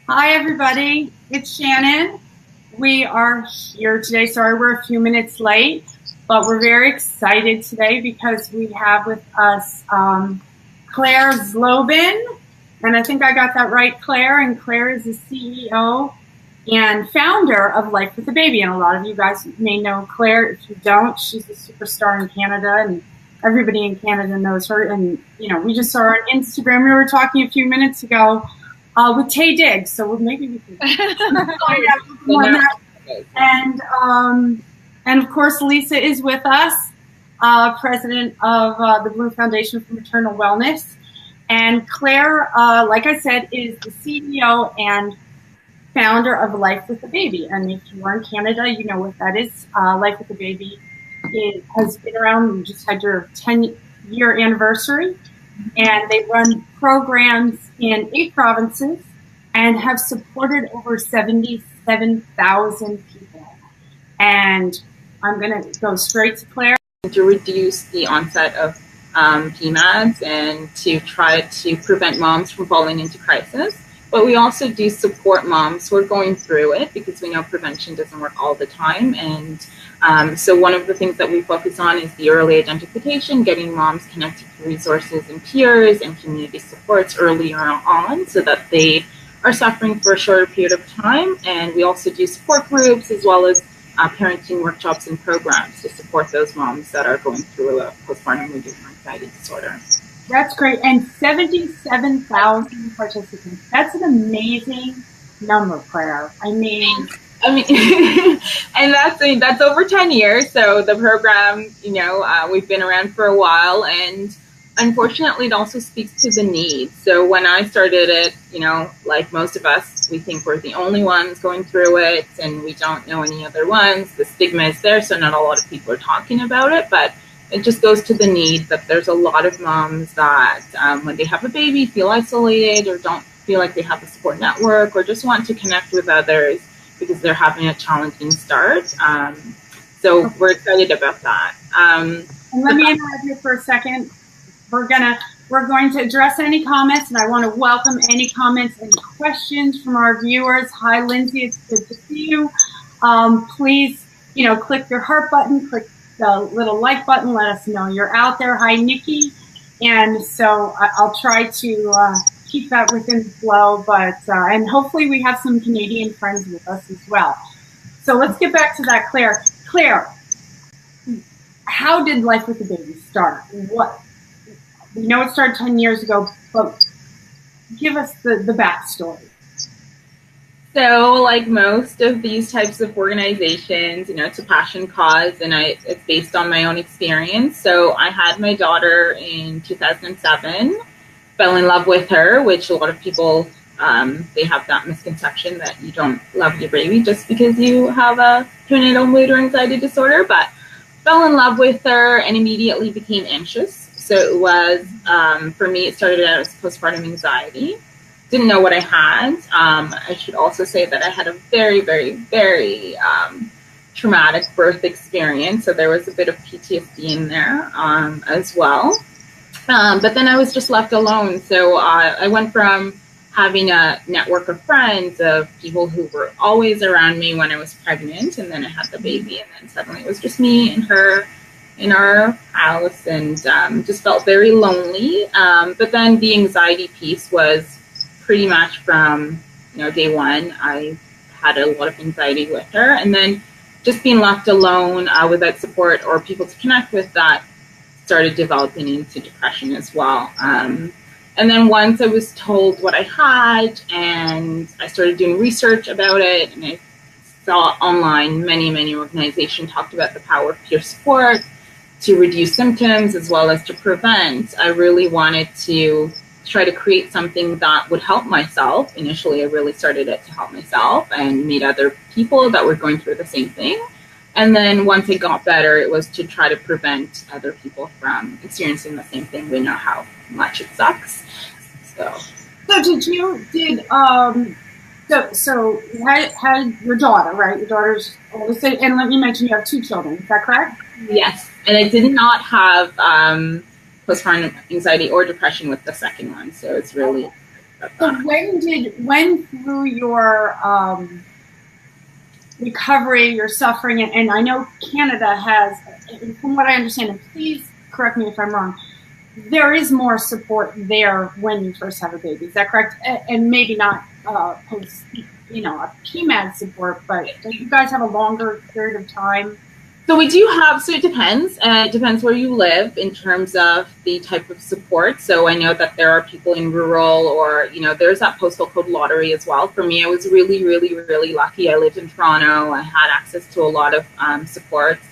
Hi, everybody. It's Shannon. We are here today. Sorry, we're a few minutes late, but we're very excited today because we have with us Claire Zlobin. And I think I got that right, Claire. And Claire is the CEO and founder of Life with a Baby. And a lot of you guys may know Claire. If you don't, she's a superstar in Canada, and everybody in Canada knows her. And, you know, we just saw her on Instagram. We were talking a few minutes ago with Tay Diggs, so maybe we can find out more on that. And of course, Lisa is with us, president of the Blue Foundation for Maternal Wellness. And Claire, like I said, is the CEO and founder of Life with a Baby. And if you are in Canada, you know what that is. Life with a Baby has been around. You just had your 10-year anniversary. And they run programs in 8 provinces and have supported over 77,000 people. And I'm going to go straight to Claire. To reduce the onset of PMADs and to try to prevent moms from falling into crisis. But we also do support moms who are going through it because we know prevention doesn't work all the time. And so one of the things that we focus on is the early identification, getting moms connected to resources and peers and community supports earlier on so that they are suffering for a shorter period of time. And we also do support groups as well as parenting workshops and programs to support those moms that are going through a postpartum mood anxiety disorder. That's great. And 77,000 participants. That's an amazing number, Claire. I mean, and that's over 10 years. So the program, we've been around for a while, and unfortunately, it also speaks to the need. So when I started it, like most of us, we think we're the only ones going through it, and we don't know any other ones. The stigma is there, so not a lot of people are talking about it, but it just goes to the need that there's a lot of moms that when they have a baby feel isolated or don't feel like they have a support network or just want to connect with others because they're having a challenging start. So we're excited about that. And let me interrupt you for a second. We're going to address any comments, and I want to welcome any comments and questions from our viewers. Hi, Lindsay. It's good to see you. Please, click your heart button, click the little like button, let us know you're out there. Hi, Nikki. And so I'll try to keep that within the flow, but and hopefully we have some Canadian friends with us as well. So let's get back to that, Claire. Claire, how did Life with a Baby start? We know it started 10 years ago, but give us the backstory. So like most of these types of organizations, it's a passion cause, and it's based on my own experience. So I had my daughter in 2007, fell in love with her, which a lot of people, they have that misconception that you don't love your baby just because you have a prenatal mood or anxiety disorder, but fell in love with her and immediately became anxious. So it was, for me, it started out as postpartum anxiety. Didn't know what I had. I should also say that I had a very, very, very traumatic birth experience. So there was a bit of PTSD in there as well. But then I was just left alone. So I went from having a network of friends, of people who were always around me when I was pregnant, and then I had the baby, and then suddenly it was just me and her in our house, and just felt very lonely. But then the anxiety piece was pretty much from day one. I had a lot of anxiety with her, and then just being left alone without support or people to connect with, that started developing into depression as well. And then once I was told what I had, and I started doing research about it, and I saw online many organizations talked about the power of peer support to reduce symptoms as well as to prevent. I really wanted to try to create something that would help myself. Initially, I really started it to help myself and meet other people that were going through the same thing. And then once it got better, it was to try to prevent other people from experiencing the same thing. We know how much it sucks. So So you had your daughter, right? Your daughter's oldest, and let me mention you have 2 children. Is that correct? Yes, and I did not have postpartum anxiety or depression with the second one, so it's really So when through your recovery, your suffering, and I know Canada has, from what I understand, and please correct me if I'm wrong, there is more support there when you first have a baby. Is that correct? And maybe not post, a PMAD support, but do you guys have a longer period of time? So we do have, so it depends. It depends where you live in terms of the type of support. So I know that there are people in rural or, there's that postal code lottery as well. For me, I was really, really, really lucky. I lived in Toronto. I had access to a lot of supports.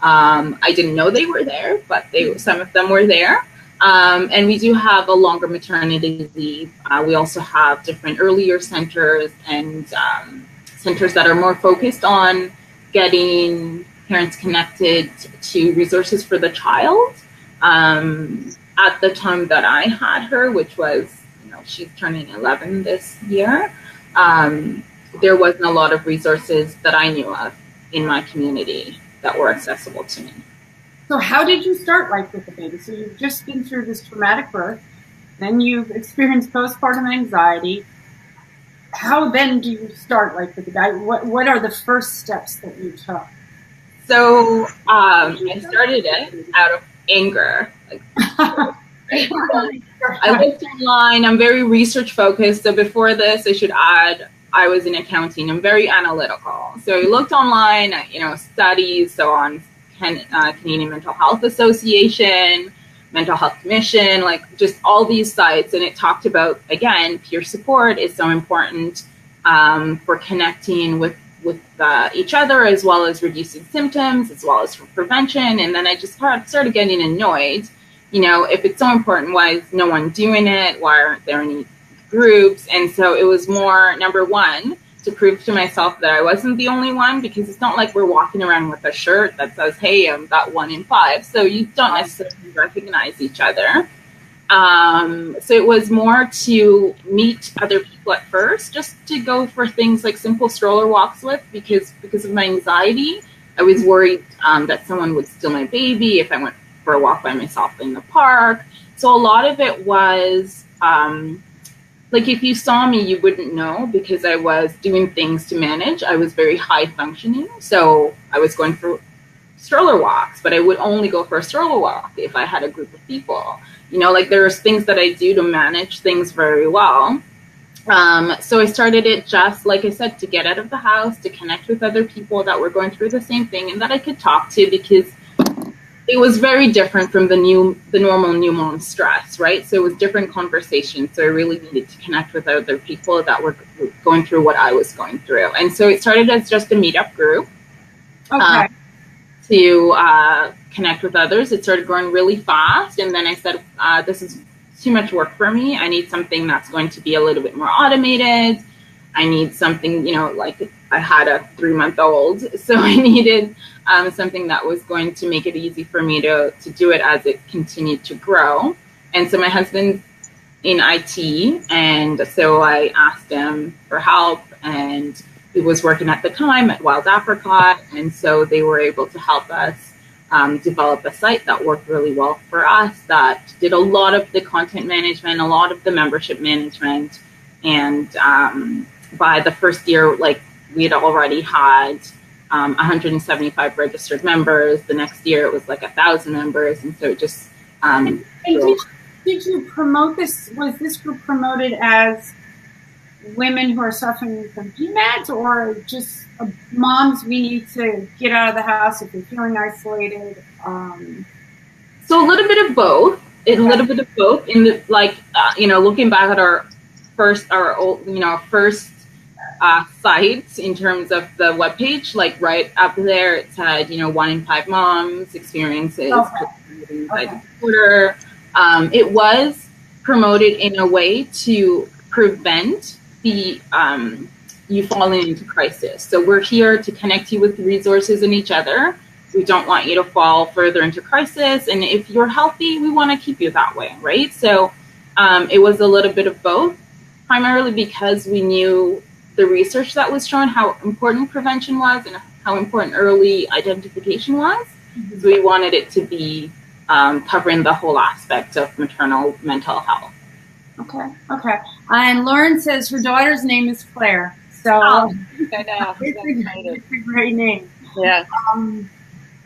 I didn't know they were there, but some of them were there. And we do have a longer maternity leave. We also have different earlier centers and centers that are more focused on getting parents connected to resources for the child. At the time that I had her, which was, she's turning 11 this year, there wasn't a lot of resources that I knew of in my community that were accessible to me. So how did you start life with the baby? So you've just been through this traumatic birth, then you've experienced postpartum anxiety. How then do you start life with the baby? What are the first steps that you took? So I started it out of anger. I looked online. I'm very research focused. So before this, I should add, I was in accounting. I'm very analytical. So I looked online, studies, so on Canadian Mental Health Association, Mental Health Commission, just all these sites. And it talked about, again, peer support is so important for connecting with each other, as well as reducing symptoms, as well as for prevention. And then I just started getting annoyed. If it's so important, why is no one doing it? Why aren't there any groups? And so it was more, number one, to prove to myself that I wasn't the only one, because it's not like we're walking around with a shirt that says, hey, I'm that 1 in 5. So you don't necessarily recognize each other. So it was more to meet other people at first, just to go for things like simple stroller walks with, because of my anxiety. I was worried that someone would steal my baby if I went for a walk by myself in the park. So a lot of it was if you saw me, you wouldn't know, because I was doing things to manage. I was very high functioning. So I was going for stroller walks, but I would only go for a stroller walk if I had a group of people. There's things that I do to manage things very well. So I started it just, like I said, to get out of the house, to connect with other people that were going through the same thing and that I could talk to, because it was very different from the normal new mom stress, right? So it was different conversations. So I really needed to connect with other people that were going through what I was going through. And so it started as just a meetup group. Okay. To connect with others. It started growing really fast. And then I said, this is too much work for me. I need something that's going to be a little bit more automated. I need something, I had a 3-month-old. So I needed something that was going to make it easy for me to do it as it continued to grow. And so my husband's in IT. And so I asked him for help, and he was working at the time at Wild Apricot, and so they were able to help us develop a site that worked really well for us, that did a lot of the content management, a lot of the membership management. And by the first year, we had already had 175 registered members. The next year it was 1,000 members. And so it just... and did you promote this? Was this group promoted as women who are suffering from PMADs, or just moms, we need to get out of the house if you're feeling isolated? So a little bit of both. In the looking back at our first site in terms of the webpage, right up there it said 1 in 5 moms experiences disorder. It was promoted in a way to prevent you falling into crisis. So we're here to connect you with resources and each other. We don't want you to fall further into crisis. And if you're healthy, we want to keep you that way, right? So it was a little bit of both, primarily because we knew the research that was shown, how important prevention was and how important early identification was. Mm-hmm. So we wanted it to be covering the whole aspect of maternal mental health. Okay. Okay. And Lauren says her daughter's name is Claire. So I know. it's a great name. Yeah.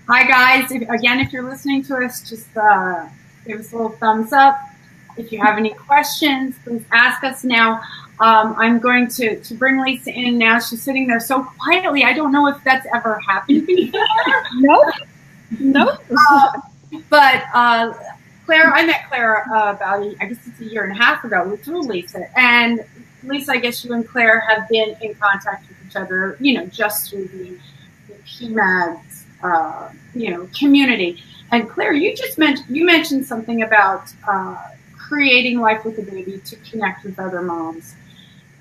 Hi guys. If you're listening to us, just give us a little thumbs up. If you have any questions, please ask us now. I'm going to bring Lisa in now. She's sitting there so quietly. I don't know if that's ever happened before. Nope. But Claire, I met Claire about, I guess it's a year and a half ago through Lisa. And Lisa, I guess you and Claire have been in contact with each other, just through the PMADS, community. And Claire, you mentioned something about creating Life with a Baby to connect with other moms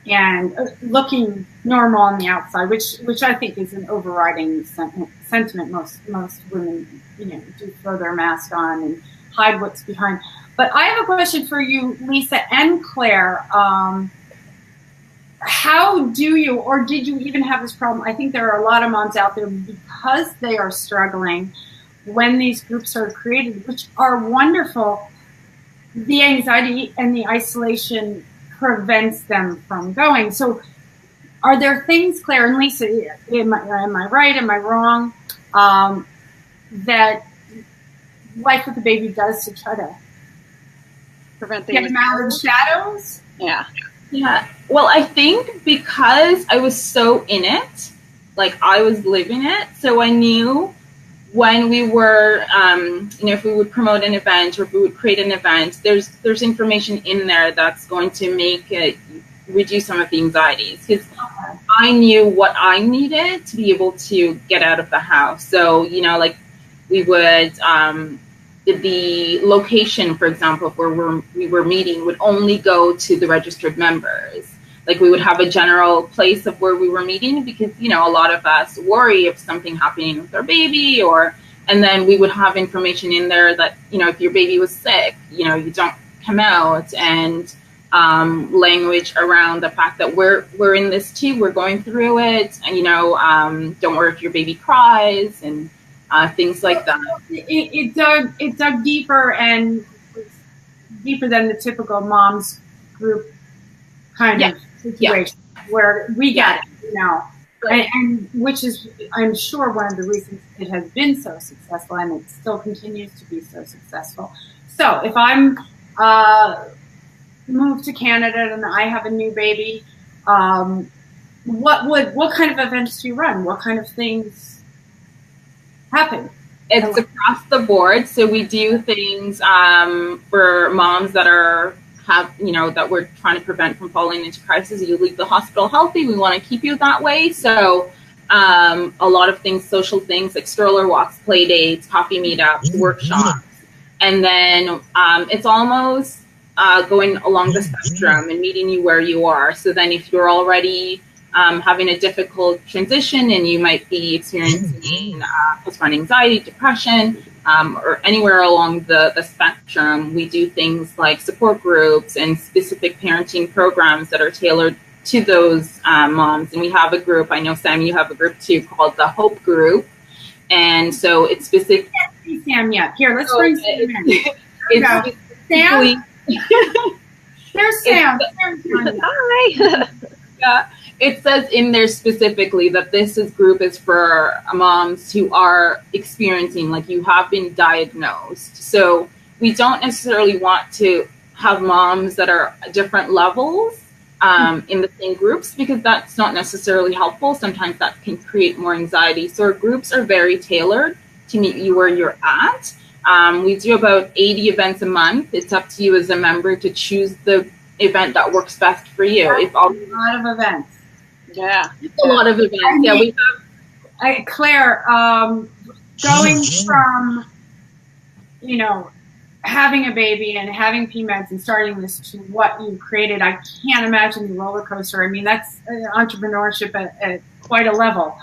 and looking normal on the outside, which I think is an overriding sentiment. Most women, do throw their mask on and hide what's behind. But I have a question for you, Lisa and Claire. How do you, or did you even have this problem? I think there are a lot of moms out there, because they are struggling when these groups are created, which are wonderful. The anxiety and the isolation prevents them from going. So are there things, Claire and Lisa, am I right, am I wrong, that Life with a Baby does to try to Prevent get them out of the shadows? Yeah. Yeah. Well, I think because I was so in it, like I was living it, so I knew when we were, if we would promote an event or if we would create an event, there's information in there that's going to make it reduce some of the anxieties, because I knew what I needed to be able to get out of the house. So, like we would, the location, for example, where we were meeting would only go to the registered members. Like we would have a general place of where we were meeting, because, a lot of us worry if something happening with our baby, and then we would have information in there that, if your baby was sick, you don't come out, and language around the fact that we're in this too, we're going through it, and, don't worry if your baby cries, and things like that. It dug deeper and deeper than the typical mom's group kind of situation where we get it, and which is, I'm sure, one of the reasons it has been so successful, and it still continues to be so successful. So if I'm moved to Canada and I have a new baby, what kind of events do you run? What kind of things happen? It's across the board. So we do things for moms that that we're trying to prevent from falling into crisis. You leave the hospital healthy. We want to keep you that way. So a lot of things, social things like stroller walks, play dates, coffee meetups, workshops. And then it's almost going along the spectrum and meeting you where you are. So then if you're already having a difficult transition and you might be experiencing postpartum anxiety, depression, or anywhere along the spectrum, we do things like support groups and specific parenting programs that are tailored to those moms. And we have a group, I know, Sam, you have a group too, called the Hope Group. And so it's specific. I can't see Sam yet. Here, let's bring Sam in. It's Sam? There's Sam. Hi. Yeah. It says in there specifically that this group is for moms who are experiencing, like you have been diagnosed. So we don't necessarily want to have moms that are at different levels in the same groups, because that's not necessarily helpful. Sometimes that can create more anxiety. So our groups are very tailored to meet you where you're at. We do about 80 events a month. It's up to you as a member to choose the event that works best for you. That's a lot of events. Yeah. A lot of events. Yeah, we have. Claire, going from, having a baby and having PMADS and starting this to what you created, I can't imagine the roller coaster. I mean, that's entrepreneurship at quite a level.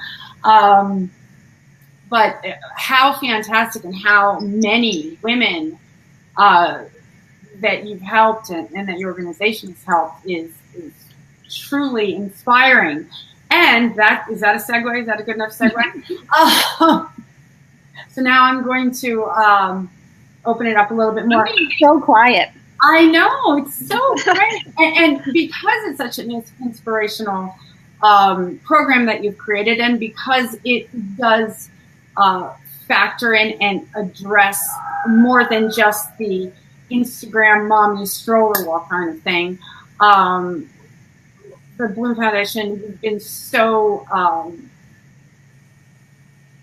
But how fantastic, and how many women that you've helped and that your organization has helped is truly inspiring. And is that a segue? Is that a good enough segue? So now I'm going to open it up a little bit more. So quiet. I know, it's so great. And because it's such an inspirational program that you've created, and because it does factor in and address more than just the Instagram mommy stroller walk kind of thing, the Bloom Foundation has been so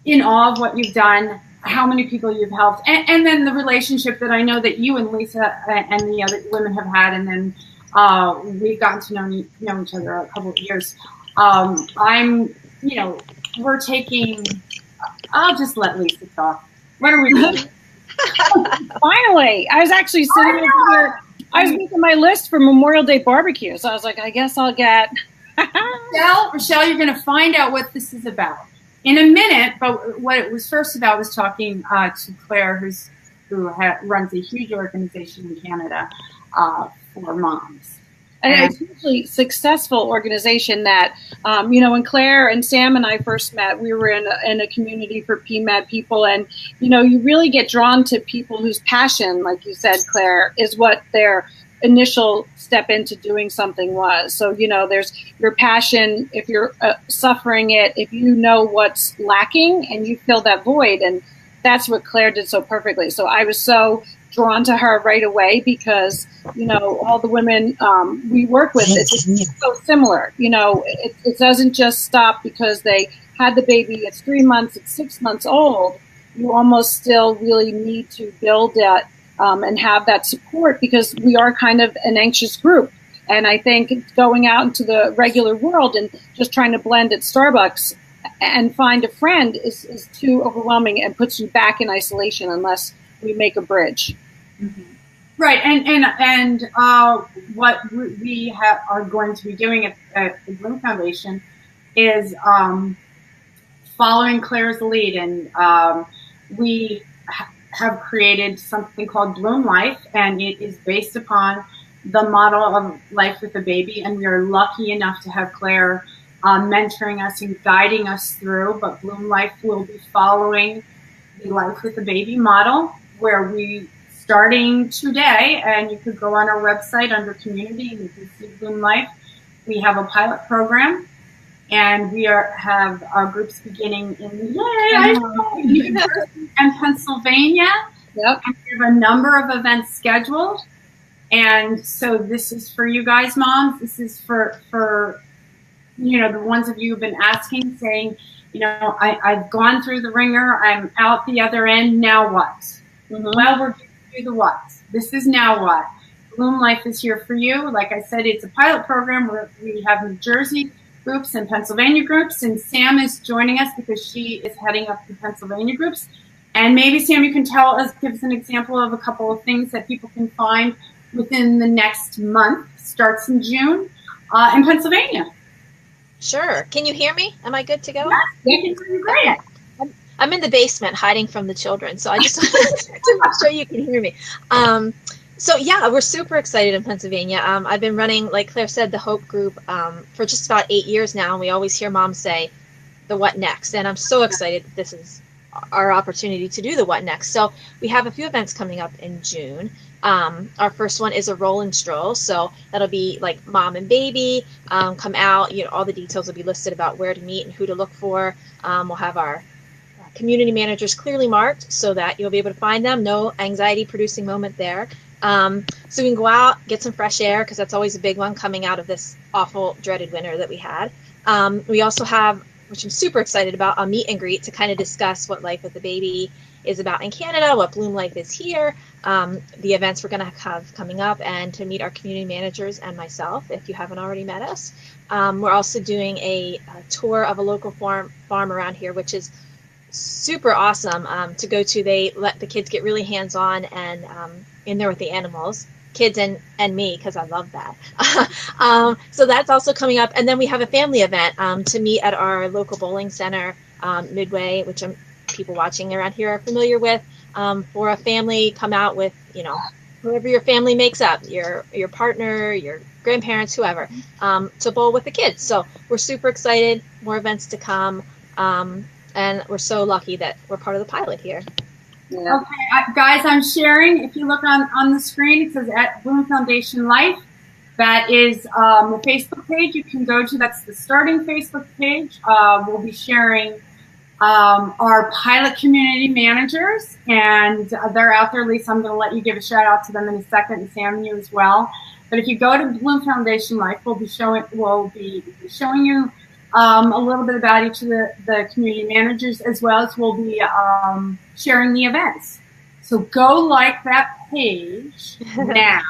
in awe of what you've done, how many people you've helped, and then the relationship that I know that you and Lisa and the other women have had, and then we've gotten to know each other a couple of years. We're taking, I'll just let Lisa talk. What are we doing? Finally, I was actually sitting over here. I was making my list for Memorial Day barbecue, so I was like, I guess I'll get. Rochelle, you're going to find out what this is about in a minute. But what it was first about was talking to Claire, who runs a huge organization in Canada for moms. And it's a hugely successful organization that, when Claire and Sam and I first met, we were in a community for PMAD people. And, you really get drawn to people whose passion, like you said, Claire, is what their initial step into doing something was. So, there's your passion, if you're suffering it, if you know what's lacking and you fill that void. And that's what Claire did so perfectly. So I was so drawn to her right away because, all the women we work with, it's so similar. It doesn't just stop because they had the baby, it's 3 months, it's 6 months old. You almost still really need to build that and have that support because we are kind of an anxious group. And I think going out into the regular world and just trying to blend at Starbucks and find a friend is too overwhelming and puts you back in isolation unless we make a bridge. Mm-hmm. Right, and what we are going to be doing at the Bloom Foundation is following Claire's lead, and we have created something called Bloom Life, and it is based upon the model of life with a baby, and we are lucky enough to have Claire mentoring us and guiding us through, but Bloom Life will be following the life with a baby model, where we starting today, and you could go on our website under community and you can see Bloom Life. We have a pilot program, and we have our groups beginning in New Jersey and Pennsylvania. Yep. And we have a number of events scheduled. And so this is for you guys, moms. This is for the ones of you who've been asking, saying, I've gone through the ringer. I'm out the other end. Now what? Mm-hmm. Well, we're going to do the what. This is now what. Bloom Life is here for you. Like I said, it's a pilot program where we have New Jersey groups and Pennsylvania groups, and Sam is joining us because she is heading up the Pennsylvania groups. And maybe, Sam, you can give us an example of a couple of things that people can find within the next month. Starts in June in Pennsylvania. Sure. Can you hear me? Am I good to go? Yes, we can hear you great. Okay. I'm in the basement hiding from the children, so I just wanted to make sure you can hear me. So yeah, we're super excited in Pennsylvania. I've been running, like Claire said, the Hope Group for just about 8 years now, and we always hear moms say, the what next? And I'm so excited that this is our opportunity to do the what next. So we have a few events coming up in June. Our first one is a roll and stroll. So that'll be like mom and baby come out. All the details will be listed about where to meet and who to look for. We'll have our community managers clearly marked so that you'll be able to find them. No anxiety producing moment there. So we can go out, get some fresh air, because that's always a big one coming out of this awful, dreaded winter that we had. We also have, which I'm super excited about, a meet and greet to kind of discuss what life with the baby is about in Canada, what Bloom Life is here, the events we're going to have coming up, and to meet our community managers and myself if you haven't already met us. We're also doing a tour of a local farm around here, which is super awesome to go to. They let the kids get really hands-on and in there with the animals, kids and me, because I love that. So that's also coming up. And then we have a family event to meet at our local bowling center, Midway, which people watching around here are familiar with, for a family. Come out with, whoever your family makes up, your partner, your grandparents, whoever, to bowl with the kids. So we're super excited, more events to come. And we're so lucky that we're part of the pilot here. Yeah. Okay, guys, I'm sharing. If you look on the screen, it says at Bloom Foundation Life. That is the Facebook page you can go to. That's the starting Facebook page. We'll be sharing our pilot community managers, and they're out there. Lisa, I'm going to let you give a shout out to them in a second, and Sam, you as well. But if you go to Bloom Foundation Life, we'll be showing you a little bit about each of the community managers, as well as we'll be sharing the events. So go like that page now.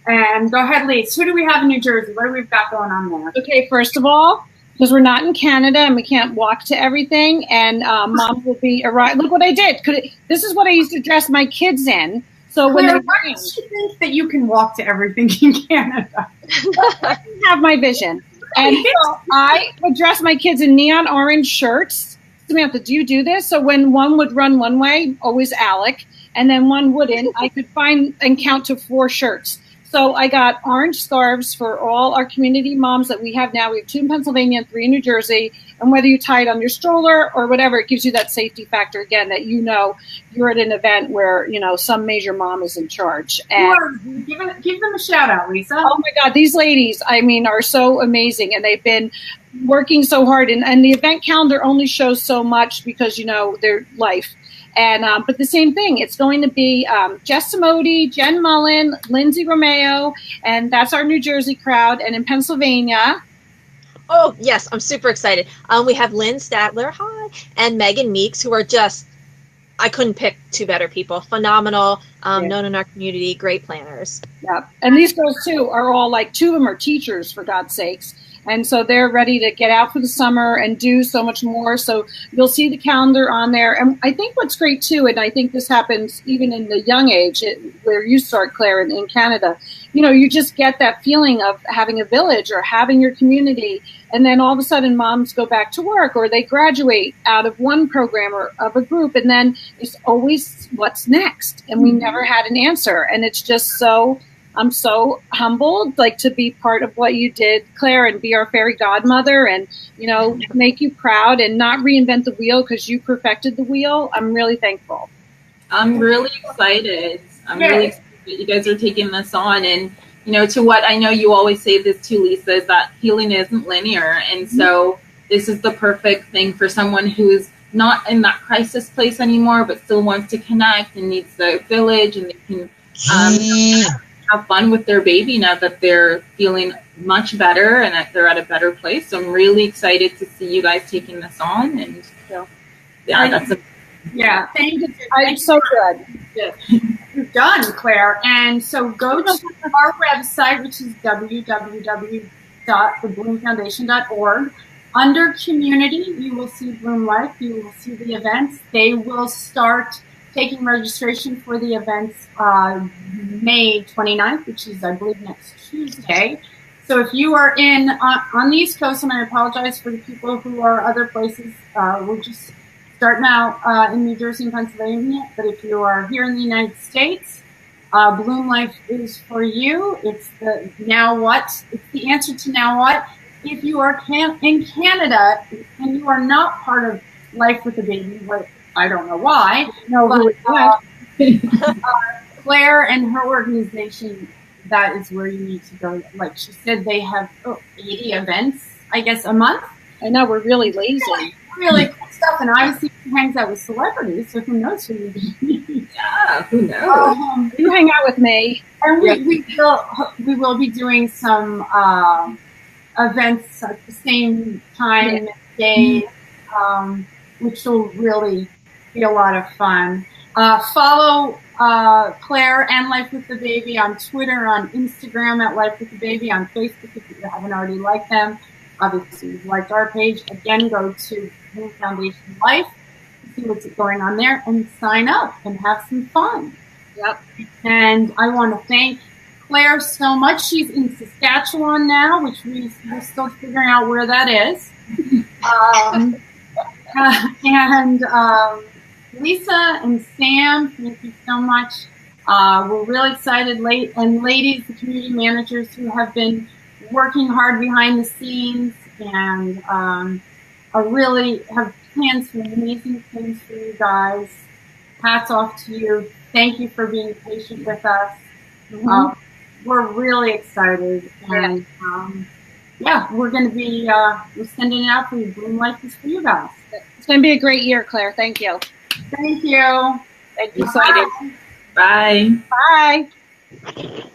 And go ahead, Lisa. Who do we have in New Jersey? What do we got going on there? Okay, first of all, because we're not in Canada and we can't walk to everything, and Mom will be arriving. Look what I did. This is what I used to dress my kids in. So Claire, when why do you think that you can walk to everything in Canada? I have my vision. And so I would dress my kids in neon orange shirts. Samantha, do you do this? So when one would run one way, always Alec, and then one wouldn't, I could find and count to 4 shirts. So I got orange scarves for all our community moms that we have now. We have 2 in Pennsylvania and 3 in New Jersey. And whether you tie it on your stroller or whatever, it gives you that safety factor again that you're at an event where some major mom is in charge. And give them a shout out, Lisa. Oh my God, these ladies, are so amazing, and they've been working so hard. And the event calendar only shows so much because their life. And but the same thing, it's going to be Jess Samodi, Jen Mullen, Lindsay Romeo, and that's our New Jersey crowd. And in Pennsylvania. Oh, yes, I'm super excited. We have Lynn Statler, hi, and Megan Meeks, who are just, I couldn't pick 2 better people. Phenomenal, known in our community, great planners. Yeah, and these girls, too, are all 2 of them are teachers, for God's sakes. And so they're ready to get out for the summer and do so much more. So you'll see the calendar on there. And I think what's great, too, and I think this happens even in the young age where you start, Claire, in Canada, you just get that feeling of having a village or having your community. And then all of a sudden moms go back to work or they graduate out of one program or of a group. And then it's always what's next. And we never had an answer. And it's just I'm so humbled, to be part of what you did, Claire, and be our fairy godmother and, make you proud and not reinvent the wheel because you perfected the wheel. I'm really thankful. I'm really excited. Really excited that you guys are taking this on. And, to what I know you always say this too, Lisa, is that healing isn't linear. And so this is the perfect thing for someone who's not in that crisis place anymore, but still wants to connect and needs the village, and they can have fun with their baby now that they're feeling much better and that they're at a better place. So I'm really excited to see you guys taking this on. And thank you. I'm so good. You're done, Claire. And so go to our website, which is www.thebloomfoundation.org. Under community, you will see Bloom Life. You will see the events. They will start taking registration for the events May 29th, which is, I believe, next Tuesday. So if you are on the East Coast, and I apologize for the people who are other places, we're just starting out in New Jersey and Pennsylvania. But if you are here in the United States, Bloom Life is for you. It's the now what. It's the answer to now what. If you are in Canada and you are not part of Life with a Baby, I don't know why. No, but Claire and her organization, that is where you need to go. Like she said, they have 80 events, I guess, a month. I know, we're really lazy. Really cool stuff. And obviously she hangs out with celebrities, so who knows who you meet. Yeah, who knows? You hang out with me. And we will be doing some events at the same time and day, which will really be a lot of fun. Follow Claire and Life with the Baby on Twitter, on Instagram at Life with the Baby, on Facebook if you haven't already liked them. Obviously, you've liked our page. Again, go to Bloom Foundation Life to see what's going on there and sign up and have some fun. Yep. And I want to thank Claire so much. She's in Saskatchewan now, which we're still figuring out where that is. And Lisa and Sam, thank you so much. We're really excited. And ladies, the community managers who have been working hard behind the scenes and really have plans for amazing things for you guys. hats off to you. Thank you for being patient with us. We're really excited. And yeah, we're going to be we're sending it out for you. Bloom Life is for you guys. It's going to be a great year, Claire. Thank you. Thank you. Thank you. Excited. Bye. Bye.